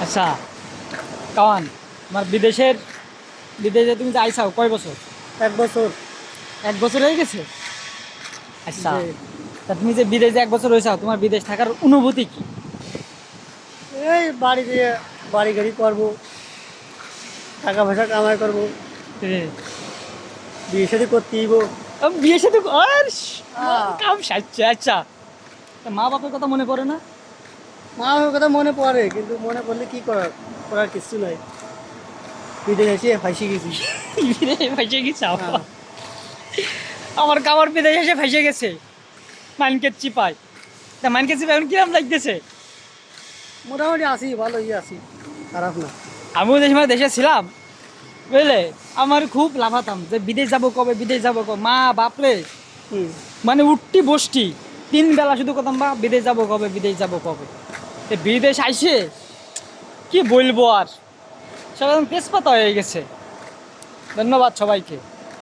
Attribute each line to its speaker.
Speaker 1: আচ্ছা কাওয়ান, তোমার বিদেশে তুমি যে আইসাও কয় বছর?
Speaker 2: 1 বছর।
Speaker 1: 1 বছর হয়ে গেছে। আচ্ছা,
Speaker 2: যে
Speaker 1: তা তুমি যে বিদেশে 1 বছর হয়েছাও, তোমার বিদেশ থাকার অনুভূতি কি?
Speaker 2: এই বাড়ি দিয়ে বাড়ি গাড়ি করবো, টাকা পয়সা কামাই করবো, বিয়ে শাদী করতে দিব।
Speaker 1: বিয়ে সাথে আর
Speaker 2: আহ।
Speaker 1: কাম সাজছে। আচ্ছা, তা মা বাপের কথা মনে পড়ে না?
Speaker 2: মা বাবার কথা মনে পড়ে, কিন্তু মনে পড়লে কি করার, করার কিছু নাই। বিদেশ এসে ফাইসে গেছি।
Speaker 1: বিদেশে ফাইসে গেছে
Speaker 2: হ্যাঁ।
Speaker 1: আমার কামার বিদেশে এসে ফাইসে গেছে মাইনকের চিপায়। তা মাইনকের চিপায় এখন কিরম লাগতেছে?
Speaker 2: মোটামুটি আছি, ভালোই আছি, খারাপ না।
Speaker 1: আমিও যে সময় দেশে ছিলাম, বুঝলে, আমার খুব লাফাতাম যে বিদেশ যাব কবে, বিদেশ যাব কবে। মা বাপরে
Speaker 2: হুম।
Speaker 1: মানে উঠতি বসতি 3 বেলা শুধু কথাম, বা বিদেশ যাব কবে, বিদেশ যাব কবে। তো বিদেশ আইসে কি বলবো আর, সব একদম তেজপাতা হয়ে গেছে। ধন্যবাদ সবাইকে।